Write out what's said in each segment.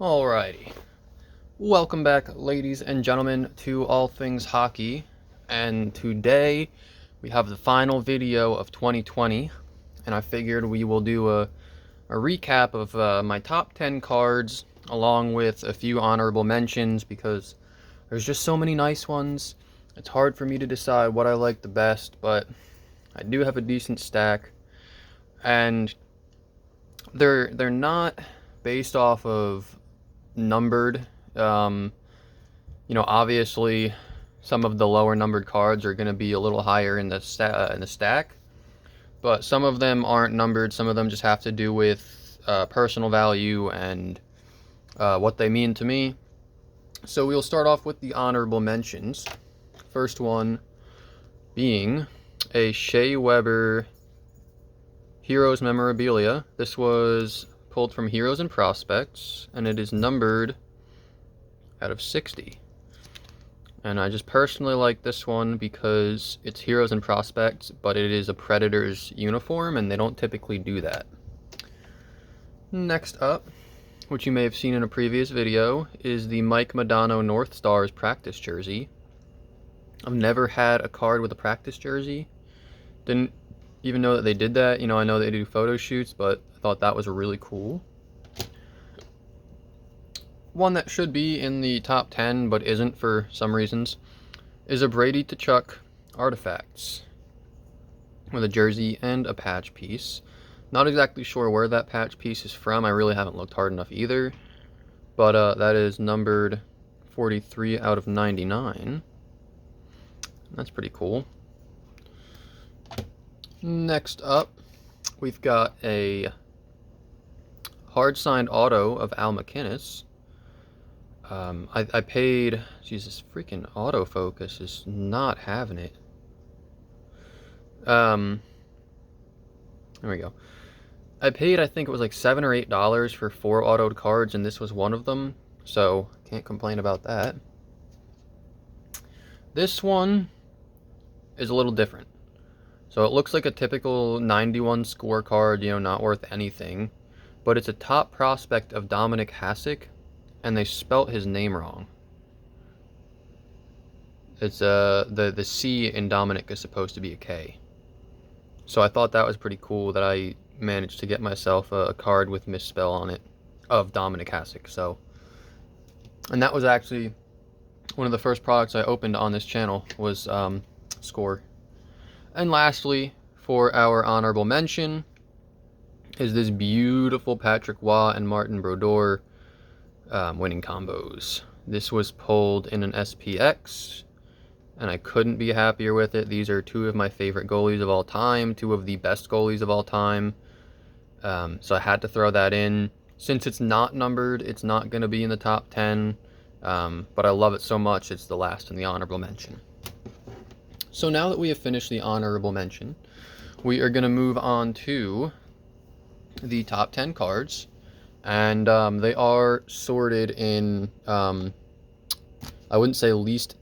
Alrighty. Welcome back, ladies and gentlemen, to All Things Hockey. And today we have the final video of 2020. And I figured we will do a recap of my top 10 cards along with a few honorable mentions because there's just so many nice ones. It's hard for me to decide what I like the best, but I do have a decent stack. And they're not based off of numbered. Obviously, some of the lower numbered cards are going to be a little higher in the stack, but some of them aren't numbered. Some of them just have to do with personal value and what they mean to me. So we'll start off with the honorable mentions. First one being a Shea Weber Heroes Memorabilia. This was pulled from Heroes and Prospects, and it is numbered out of 60. And I just personally like this one because it's Heroes and Prospects, but it is a Predators uniform, and they don't typically do that. Next up, which you may have seen in a previous video, is the Mike Modano North Stars practice jersey. I've never had a card with a practice jersey. Didn't even know that they did that. I know they do photo shoots, but I thought that was really cool. One that should be in the top 10, but isn't for some reasons, is a Brady Tkachuk Artifacts with a jersey and a patch piece. Not exactly sure where that patch piece is from. I really haven't looked hard enough either. But that is numbered 43 out of 99. That's pretty cool. Next up, we've got a hard signed auto of Al MacInnis. I paid, Jesus, freaking autofocus is not having it. There we go. I paid, I think it was like $7 or $8 for 4 autoed cards, and this was one of them, so can't complain about that. This one is a little different. So it looks like a typical 91 score card, not worth anything, but it's a top prospect of Dominik Hasek, and they spelt his name wrong. It's the C in Dominic is supposed to be a K. So I thought that was pretty cool that I managed to get myself a card with misspell on it of Dominik Hasek. So, and that was actually one of the first products I opened on this channel was Score. And lastly, for our honorable mention, is this beautiful Patrick Waugh and Martin Brodeur winning combos. This was pulled in an SPX, and I couldn't be happier with it. These are two of my favorite goalies of all time, two of the best goalies of all time. So I had to throw that in. Since it's not numbered, it's not going to be in the top 10, but I love it so much, it's the last in the honorable mention. So now that we have finished the honorable mention, we are going to move on to the top 10 cards. And they are sorted in, I wouldn't say least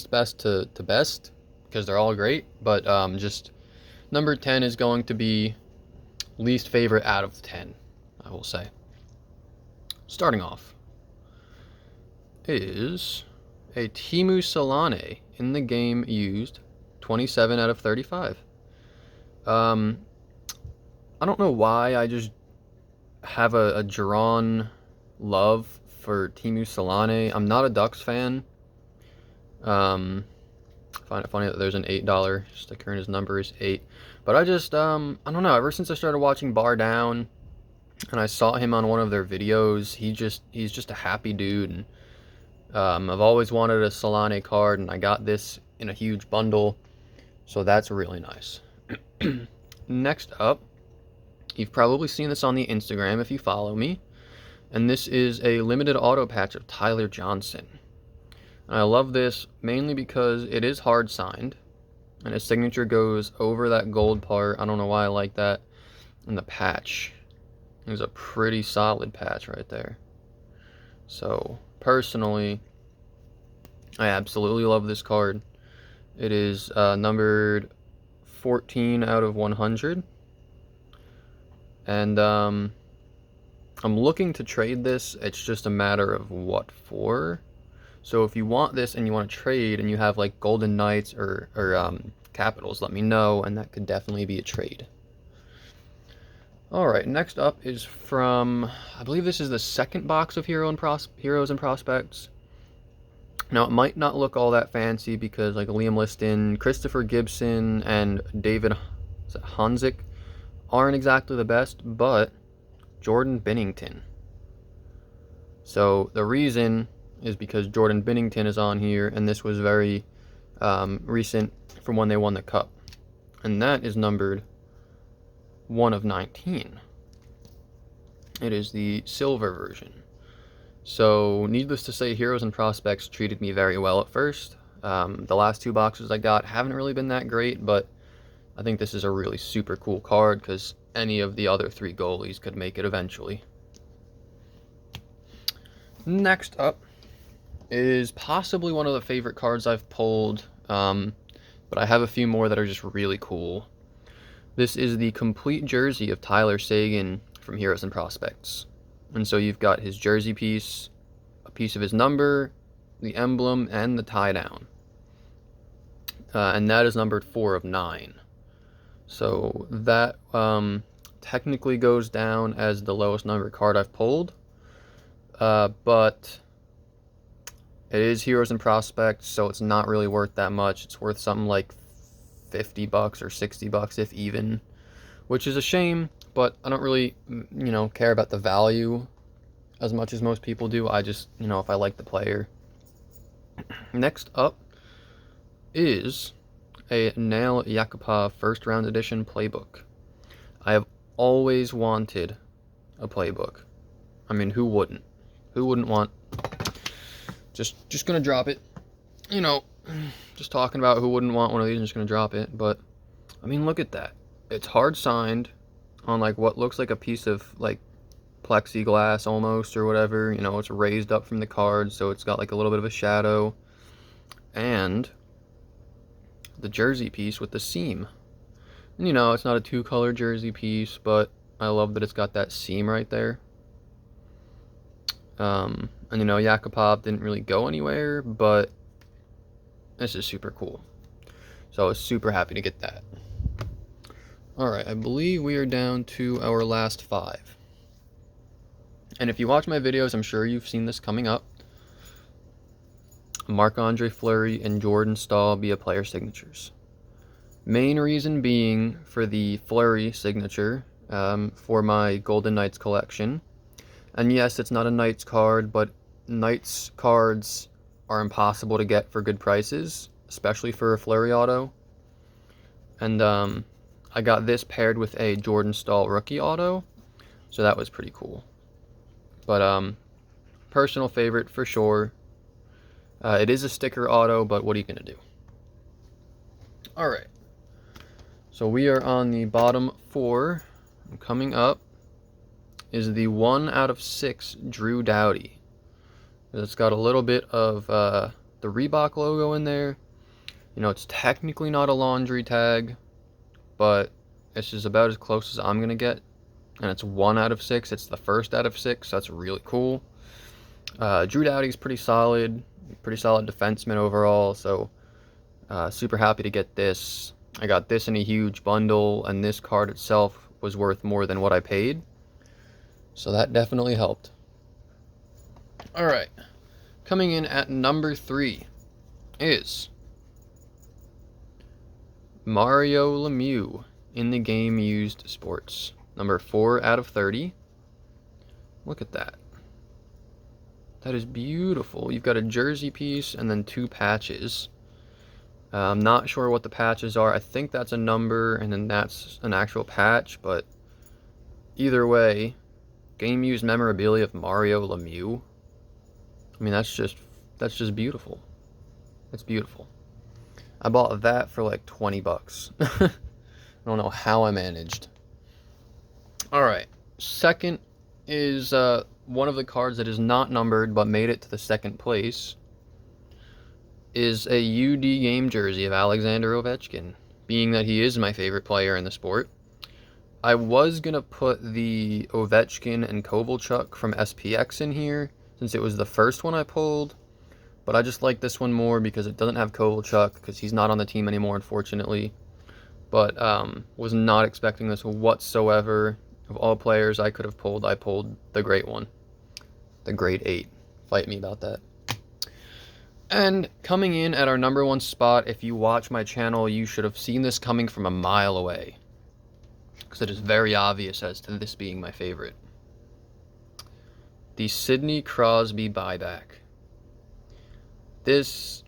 best to best, because they're all great, but just number 10 is going to be least favorite out of 10, I will say. Starting off is a Teemu Selanne in the game used, 27 out of 35. I don't know why I just have a drawn love for Teemu Selanne. I'm not a Ducks fan. Find it funny that there's an $8 sticker and his number is 8. But I just, I don't know, ever since I started watching Bar Down and I saw him on one of their videos, he's just a happy dude. And I've always wanted a Selanne card, and I got this in a huge bundle, so that's really nice. Next up, you've probably seen this on the Instagram if you follow me, and this is a limited auto patch of Tyler Johnson. And I love this mainly because it is hard signed, and his signature goes over that gold part. I don't know why I like that. And the patch is a pretty solid patch right there. So personally, I absolutely love this card. It is numbered 14 out of 100. And I'm looking to trade this. It's just a matter of what for. So if you want this and you want to trade and you have like Golden Knights or Capitals, let me know, and that could definitely be a trade. Alright, next up is from, I believe this is the second box of Heroes and Prospects. Now, it might not look all that fancy because like Liam Liston, Christopher Gibson, and David Hanzik aren't exactly the best, but Jordan Binnington. So the reason is because Jordan Binnington is on here, and this was very recent from when they won the Cup. And that is numbered 1 of 19. It is the silver version. So, needless to say, Heroes and Prospects treated me very well at first. The last 2 boxes I got haven't really been that great, but I think this is a really super cool card because any of the other 3 goalies could make it eventually. Next up is possibly one of the favorite cards I've pulled, but I have a few more that are just really cool. This is the complete jersey of Tyler Seguin from Heroes and Prospects. And so you've got his jersey piece, a piece of his number, the emblem, and the tie down. And that is numbered 4 of 9. So that technically goes down as the lowest numbered card I've pulled. But it is Heroes and Prospects, so it's not really worth that much. It's worth something like $50 or $60 if even, which is a shame, but I don't really, care about the value as much as most people do. I just, if I like the player. Next up is a Nail Yakupov first round edition playbook. I have always wanted a playbook. I mean, who wouldn't? Who wouldn't want? Just gonna drop it. Just talking about who wouldn't want one of these. I'm just gonna drop it. But I mean, look at that. It's hard signed on like what looks like a piece of like plexiglass almost or whatever. It's raised up from the card, so it's got like a little bit of a shadow. And the jersey piece with the seam. And it's not a 2-color jersey piece, but I love that it's got that seam right there. And Yakupov didn't really go anywhere, but this is super cool. So I was super happy to get that. Alright, I believe we are down to our last 5. And if you watch my videos, I'm sure you've seen this coming up. Marc-Andre Fleury and Jordan Staal via player signatures. Main reason being for the Fleury signature for my Golden Knights collection. And yes, it's not a Knights card, but Knights cards are impossible to get for good prices, especially for a Fleury auto. And I got this paired with a Jordan Staal rookie auto, so that was pretty cool. But personal favorite for sure. It is a sticker auto, but what are you going to do? Alright. So we are on the bottom 4. Coming up is the 1 out of 6 Drew Doughty. It's got a little bit of the Reebok logo in there. It's technically not a laundry tag, but it's just about as close as I'm going to get. And it's 1 out of 6. It's the first out of 6. So that's really cool. Drew Doughty's pretty solid defenseman overall. So super happy to get this. I got this in a huge bundle, and this card itself was worth more than what I paid. So that definitely helped. Alright. Coming in at number 3 is Mario Lemieux in the game used sports. Number 4 out of 30. Look at that. That is beautiful. You've got a jersey piece and then 2 patches. I'm not sure what the patches are. I think that's a number and then that's an actual patch, but either way, game used memorabilia of Mario Lemieux. I mean, that's just beautiful. It's beautiful. I bought that for like $20. I don't know how I managed. Alright, second is one of the cards that is not numbered but made it to the second place. Is a UD game jersey of Alexander Ovechkin, being that he is my favorite player in the sport. I was gonna put the Ovechkin and Kovalchuk from SPX in here since it was the first one I pulled, but I just like this one more because it doesn't have Kovalchuk because he's not on the team anymore, unfortunately. But was not expecting this whatsoever. Of all players I could have pulled, I pulled the great one, the grade 8. Fight me about that. And coming in at our number 1 spot, if you watch my channel, you should have seen this coming from a mile away, because it is very obvious as to this being my favorite. The Sidney Crosby buyback. This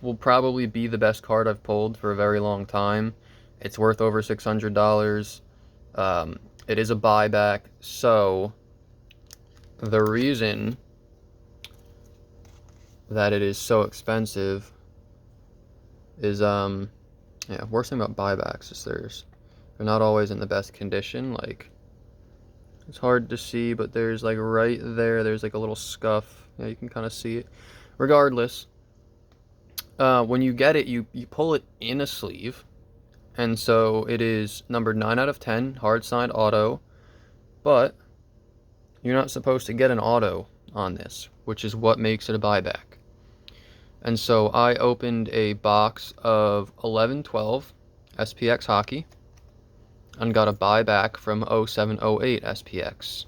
will probably be the best card I've pulled for a very long time. It's worth over $600. It is a buyback, so the reason that it is so expensive is yeah, worst thing about buybacks is they're not always in the best condition. Like, it's hard to see, but there's like right there's like a little scuff. Yeah, you can kind of see it. Regardless, when you get it, you pull it in a sleeve, and so it is numbered 9 out of 10, hard signed auto, but you're not supposed to get an auto on this, which is what makes it a buyback. And so I opened a box of 11-12 SPX Hockey and got a buyback from 07-08 SPX,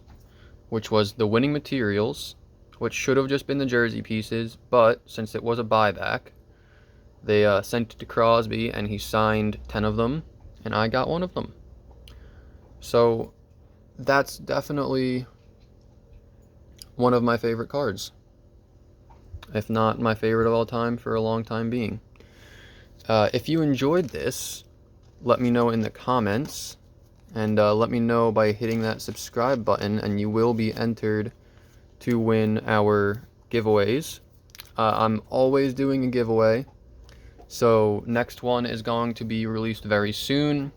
which was the winning materials, which should have just been the jersey pieces, but since it was a buyback, they sent it to Crosby and he signed 10 of them, and I got one of them. So that's definitely one of my favorite cards, if not my favorite of all time for a long time being. If you enjoyed this, let me know in the comments, and let me know by hitting that subscribe button, and you will be entered to win our giveaways. I'm always doing a giveaway, so next one is going to be released very soon.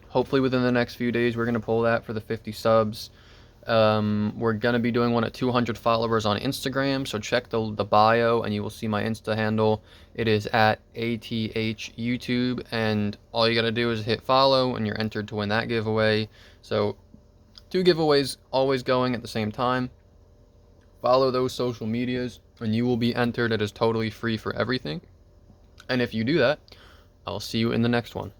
Hopefully within the next few days we're going to pull that for the 50 subs. We're going to be doing one at 200 followers on Instagram, so check the bio and you will see my Insta handle. It is at ATH YouTube, and all you got to do is hit follow and you're entered to win that giveaway. So 2 giveaways always going at the same time. Follow those social medias and you will be entered. It is totally free for everything. And if you do that, I'll see you in the next one.